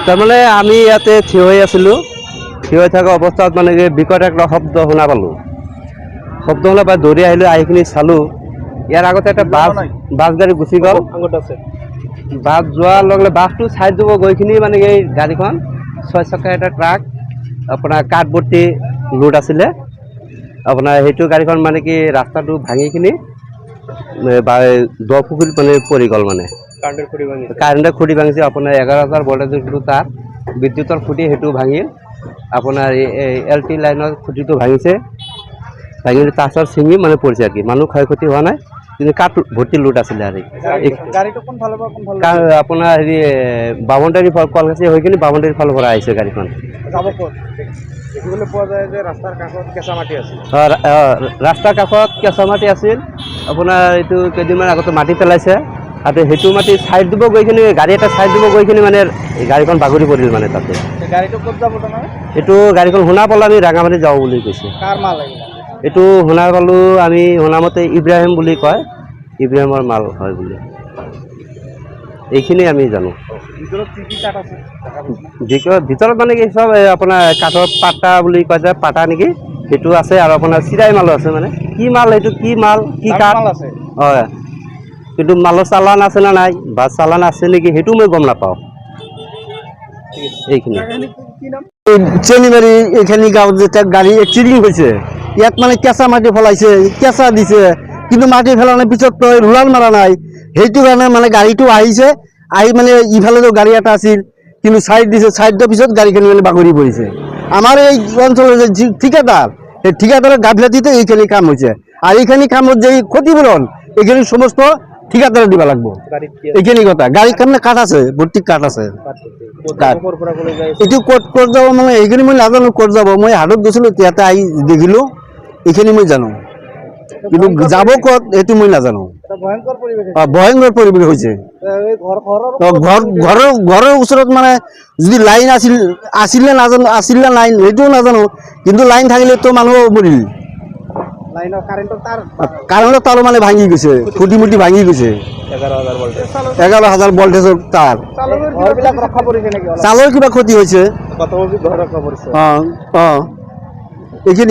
তাৰমানে আমি ইয়াতে থিয় হৈ আছিলোঁ, থিয় হৈ থকা অৱস্থাত মানে কি বিকট একটা শব্দ শুনা পালোঁ। শব্দ শুনা পাই দৌৰি আহিলোঁ, আহিখিনি চালোঁ। ইয়াৰ আগতে এটা বাছ গাড়ী গুচি গ'ল। বাছ যোৱাৰ লগে লগে বাছটো ছাইড দিব গৈখিনি মানে এই গাড়ীখন 6 চকীয়া এটা ট্ৰাক আপোনাৰ কাঠবৰ্তি লোড আছিলে। আপোনাৰ সেইটো গাড়ীখন মানে কি ৰাস্তাটো ভাঙি কিনি 10 পুখুৰীত মানে পৰি গ'ল মানে। কাৰেণ্টৰ খুঁটি ভাঙিছে। আপোনাৰ 11,000 ভল্টেজৰ যিটো তাৰ বিদ্যুতৰ খুঁটি সেইটো ভাঙিল। আপোনাৰ এই LT লাইনৰ খুঁটিটো ভাঙিছে, ভাঙি তাঁৰৰ ছিঙি মানে পৰিছে আৰু কি। মানুহ ক্ষয়ক্ষতি হোৱা নাই, কিন্তু কাঠ ভৰ্তি লোড আছিলে আৰু আপোনাৰ হেৰি বামুণডাৰী কলগাছি হৈ কিনি বামুণডাৰীৰ ফালৰ পৰা আহিছে গাড়ীখন। দেখিবলৈ পোৱা যায় যে ৰাস্তাৰ কাষত কেঁচা মাটি আছিল। ৰাস্তাৰ কাষত কেঁচা মাটি আছিল। আপোনাৰ এইটো কেইদিনমান আগতে মাটি পেলাইছে, আৰু সেইটো মাটি ছাইড দিব গৈ কিনি গাড়ী এটা ছাইড দিব গৈ কিনি মানে গাড়ীখন বাগৰি পৰিল মানে তাতে। গাড়ীটো ক'ত যাব তোমাৰ? এইটো গাড়ীখন শুনা পালোঁ আমি ৰাঙামাটি যাওঁ বুলি কৈছে। কাৰ মাল আহিলে? এইটো শুনা পালোঁ আমি শুনামতে ইব্ৰাহিম বুলি কয়, ইব্ৰাহিমৰ মাল হয় বুলি। এইখিনি আমি জানো। ভিতৰত কি কি কাঠ আছে? ভিতৰত মানে কি চব আপোনাৰ কাঠৰ পাটা বুলি কয় যে, পাটা নেকি সেইটো আছে, আৰু আপোনাৰ চিৰাই মালো আছে। মানে কি মাল এইটো, কি মাল, কি কাঠ আছে? হয়, কিন্তু মালৰ চালান আছে না নাই বা চালান আছে নেকি সেইটো মই গম নাপাওঁ। এইখিনি চেনিবাৰী এইখিনি গাঁৱত যেতিয়া গাড়ী এক্সিডেণ্ট হৈছে, ইয়াত মানে কেঁচা মাটি ফেলাইছে, কেঁচা দিছে, কিন্তু মাটি ফেলানোর পিছত তো ৰোলাৰ মাৰা নাই। সেইটো কাৰণে মানে গাড়ীটো আহিছে, আহি মানে ইফালেতো গাড়ী এটা আছিল, কিন্তু ছাইড দিছে, ছাইড দিয়াৰ পিছত গাড়ীখিনি মানে বাগৰি পৰিছে। আমাৰ এই অঞ্চলৰ যে ঠিকাদাৰ, সেই ঠিকাদাৰৰ গাফিলতিতে এইখিনি কাম হৈছে। আৰ এইখিনি কামত যে ক্ষতিপূৰণ এইখিনি সমস্ত ঠিকাদাৰে দিব লাগবে। এইখিনি কথা গাড়ীৰ কাৰণে কাঠ আছে, ভৰ্তি কাঠ আছে। এইটো ক'ত যাব মানে এইখিনি মই নাজানো ক'ত যাব। মই হাটত গৈছিলোঁ, ইয়াতে আহি দেখিলোঁ, এইখিনি মই জানো, কিন্তু যাব ক'ত এইটো মই নাজানো। ভয়ংকৰ পৰিৱেশ হৈছে। ঘৰৰ ওচৰত মানে যদি লাইন আছিল নে নাজানো, আছিল নে লাইন সেইটোও নাজানো, কিন্তু লাইন থাকিলেতো মানুহ মৰিল। কাৰেন্টেৰ তাৰ মানে ভাঙি গেছে, খুঁটি মুটি ভাঙি গেছে। 11,000 ভল্টেজৰ তাৰ। চালৰ কিবা ক্ষতি হৈছে। এইখিনি